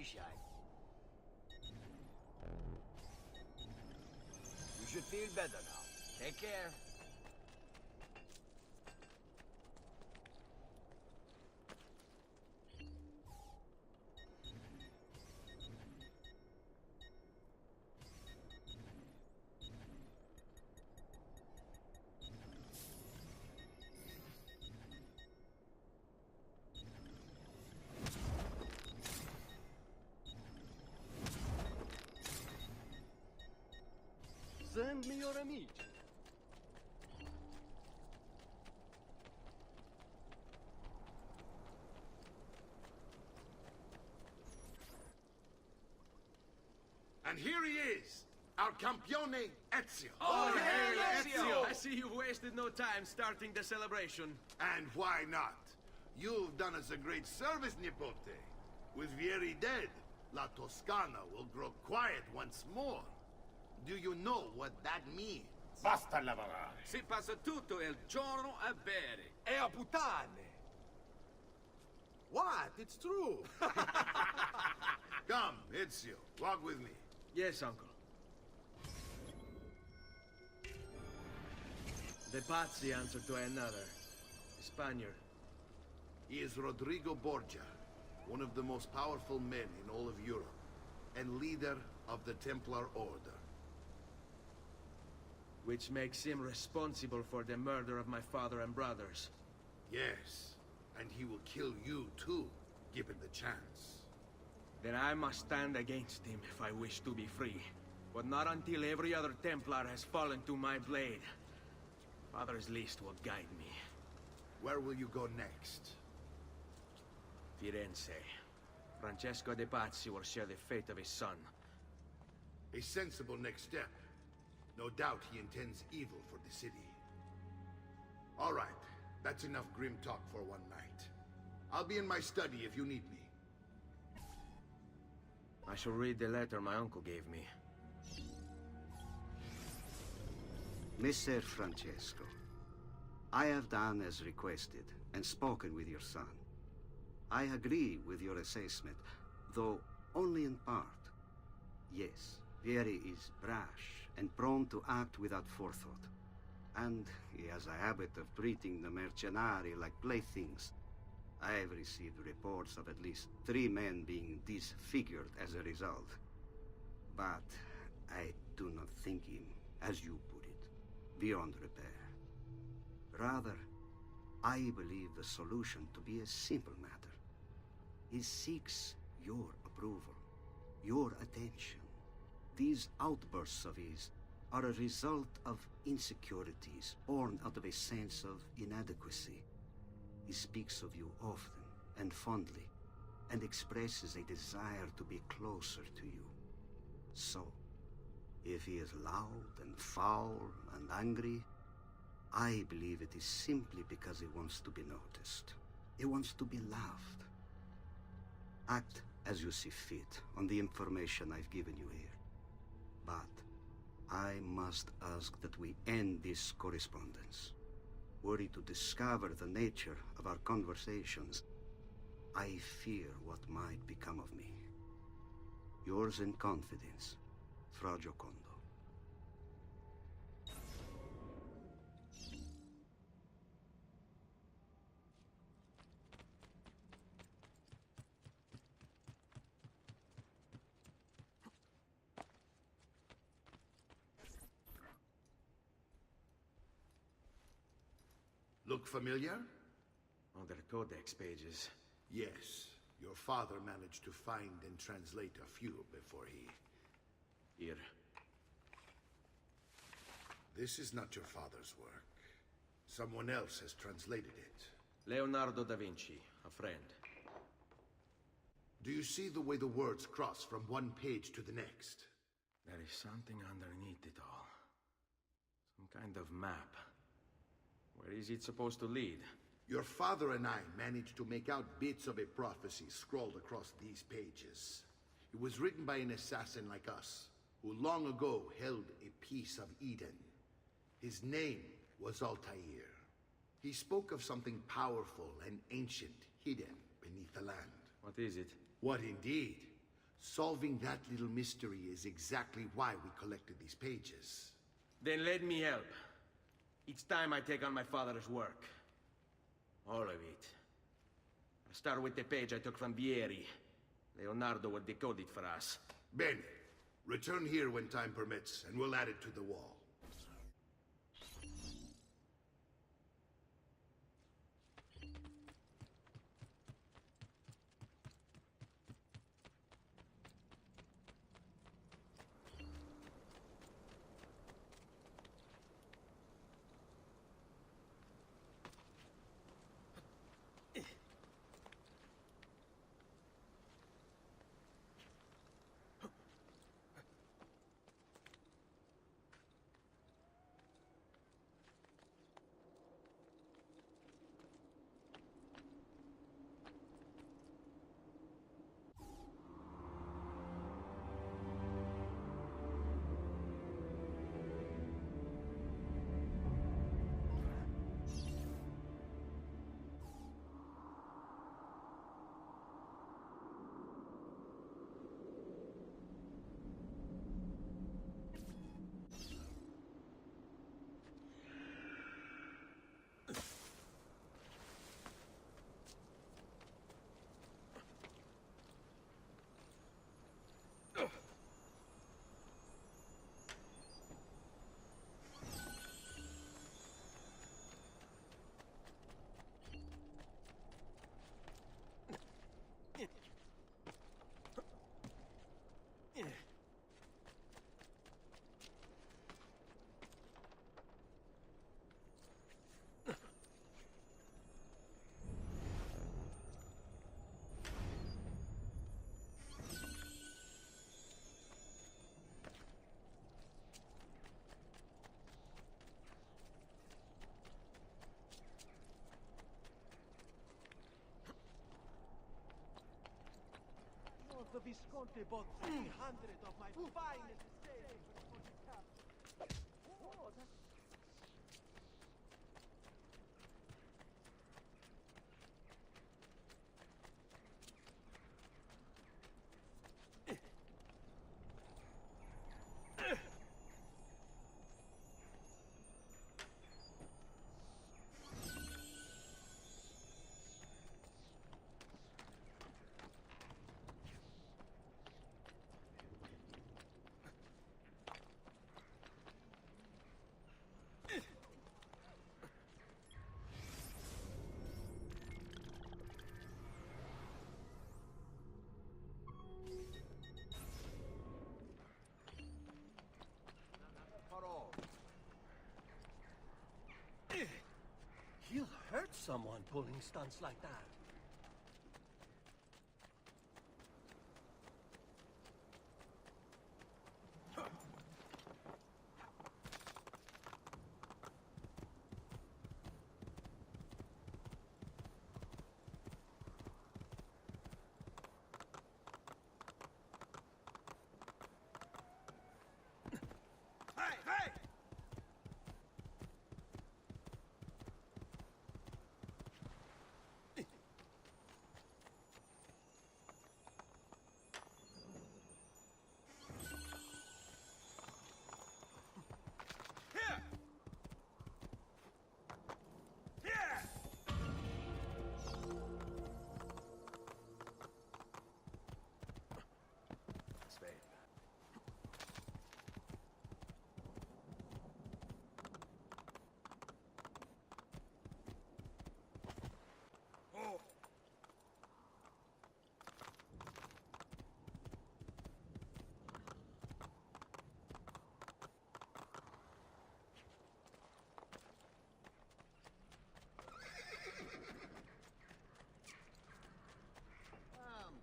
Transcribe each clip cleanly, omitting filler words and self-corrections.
be shy. You should feel better now. Take care. Send me your amici. And here he is, our Campione Ezio. Oh, hey, Ezio! I see you wasted no time starting the celebration. And why not? You've done us a great service, Nipote. With Vieri dead, La Toscana will grow quiet once more. Do you know what that means? Basta lavorare. Si passa tutto il giorno a bere. E a puttane! What? It's true! Come, Ezio, walk with me. Yes, uncle. The Pazzi answer to another. A Spaniard. He is Rodrigo Borgia, one of the most powerful men in all of Europe, and leader of the Templar Order. Which makes him responsible for the murder of my father and brothers. Yes, and he will kill you too, given the chance. Then I must stand against him if I wish to be free. But not until every other Templar has fallen to my blade. Father's list will guide me. Where will you go next? Firenze. Francesco de Pazzi will share the fate of his son. A sensible next step. No doubt he intends evil for the city. All right, that's enough grim talk for one night. I'll be in my study if you need me. I shall read the letter my uncle gave me. Messer Francesco, I have done as requested and spoken with your son. I agree with your assessment, though only in part. Yes, Vieri is brash and prone to act without forethought. And he has a habit of treating the mercenari like playthings. I have received reports of at least 3 men being disfigured as a result. But I do not think him, as you put it, beyond repair. Rather, I believe the solution to be a simple matter. He seeks your approval, your attention. These outbursts of his are a result of insecurities born out of a sense of inadequacy. He speaks of you often and fondly, and expresses a desire to be closer to you. So, if he is loud and foul and angry, I believe it is simply because he wants to be noticed. He wants to be loved. Act as you see fit on the information I've given you here. But I must ask that we end this correspondence. Were he to discover the nature of our conversations, I fear what might become of me. Yours in confidence, Fra Giocondo. Look familiar? On their codex pages. Yes. Your father managed to find and translate a few before he... Here. This is not your father's work. Someone else has translated it. Leonardo da Vinci, a friend. Do you see the way the words cross from one page to the next? There is something underneath it all. Some kind of map. Where is it supposed to lead? Your father and I managed to make out bits of a prophecy scrawled across these pages. It was written by an assassin like us, who long ago held a piece of Eden. His name was Altair. He spoke of something powerful and ancient hidden beneath the land. What is it? What indeed? Solving that little mystery is exactly why we collected these pages. Then let me help. Each time I take on my father's work. All of it. I'll start with the page I took from Vieri. Leonardo will decode it for us. Bene. Return here when time permits, and we'll add it to the wall. The Visconti bought 300 of my finest savings for the cap. Oh, that's... He'll hurt someone pulling stunts like that.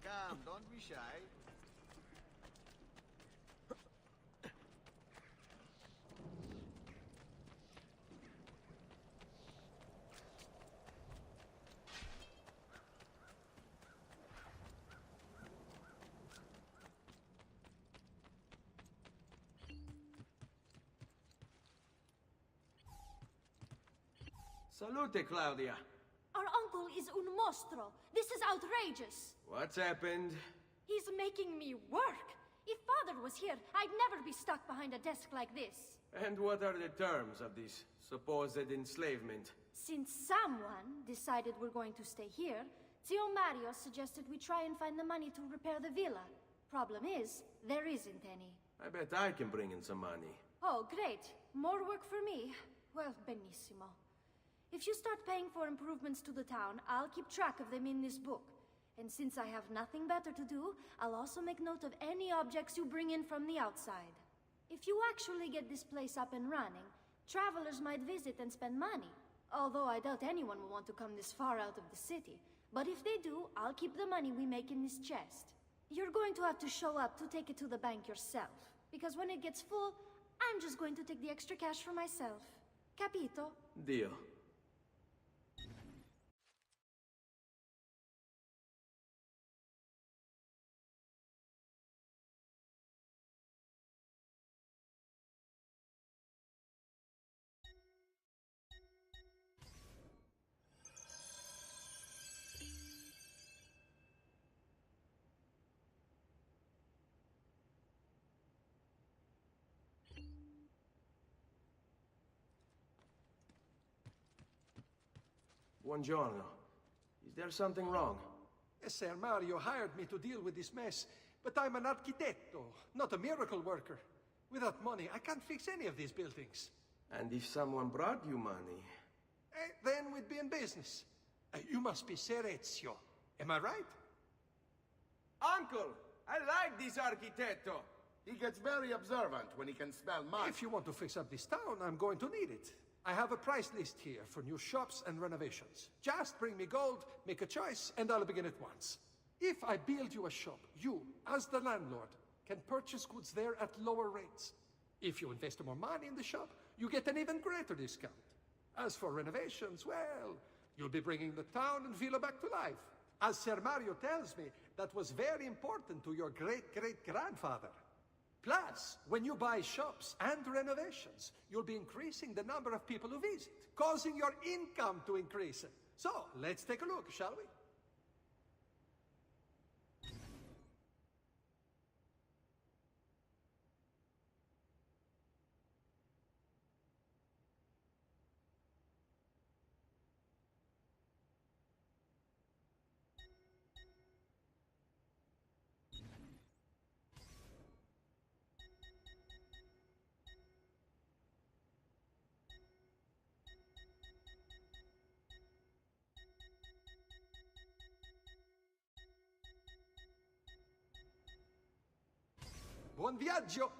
Come, don't be shy. Salute, Claudia. Our uncle is un mostro. This is outrageous. What's happened? He's making me work. If Father was here, I'd never be stuck behind a desk like this. And what are the terms of this supposed enslavement? Since someone decided we're going to stay here, Zio Mario suggested we try and find the money to repair the villa. Problem is, there isn't any. I bet I can bring in some money. Oh, great. More work for me. Well, benissimo. If you start paying for improvements to the town, I'll keep track of them in this book. And since I have nothing better to do, I'll also make note of any objects you bring in from the outside. If you actually get this place up and running, travelers might visit and spend money. Although I doubt anyone will want to come this far out of the city. But if they do, I'll keep the money we make in this chest. You're going to have to show up to take it to the bank yourself. Because when it gets full, I'm just going to take the extra cash for myself. Capito? Deal. Buongiorno. Is there something wrong? Ser Mario hired me to deal with this mess, but I'm an architetto, not a miracle worker. Without money, I can't fix any of these buildings. And if someone brought you money? Then we'd be in business. You must be Ser Ezio. Am I right? Uncle! I like this architetto! He gets very observant when he can smell mud. If you want to fix up this town, I'm going to need it. I have a price list here for new shops and renovations. Just bring me gold, make a choice, and I'll begin at once. If I build you a shop, you, as the landlord, can purchase goods there at lower rates. If you invest more money in the shop, you get an even greater discount. As for renovations, well, you'll be bringing the town and villa back to life. As Ser Mario tells me, that was very important to your great-great-grandfather. Plus, when you buy shops and renovations, you'll be increasing the number of people who visit, causing your income to increase. So, let's take a look, shall we? Buon viaggio!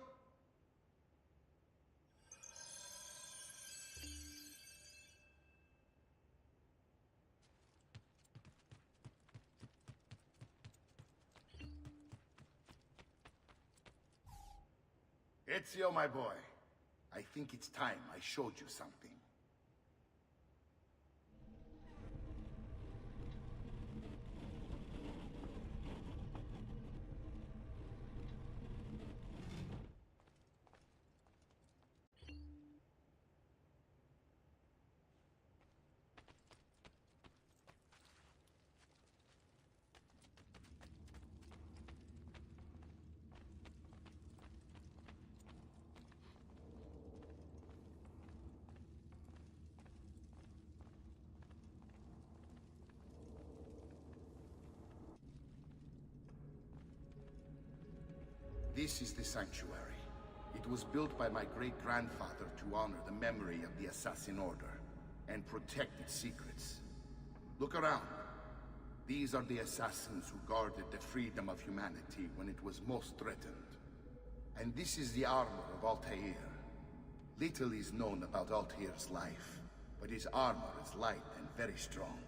Ezio, my boy, I think it's time I showed you something. This is the sanctuary. It was built by my great-grandfather to honor the memory of the Assassin Order and protect its secrets. Look around. These are the assassins who guarded the freedom of humanity when it was most threatened. And this is the armor of Altair. Little is known about Altair's life, but his armor is light and very strong.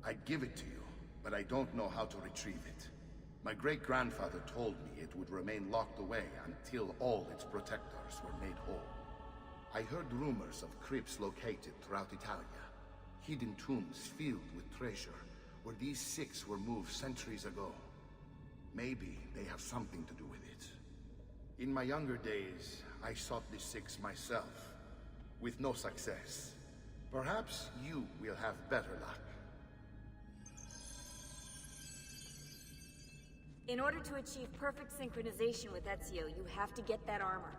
I'd give it to you, but I don't know how to retrieve it. My great-grandfather told me it would remain locked away until all its protectors were made whole. I heard rumors of crypts located throughout Italia, hidden tombs filled with treasure, where these six were moved centuries ago. Maybe they have something to do with it. In my younger days, I sought the six myself, with no success. Perhaps you will have better luck. In order to achieve perfect synchronization with Ezio, you have to get that armor.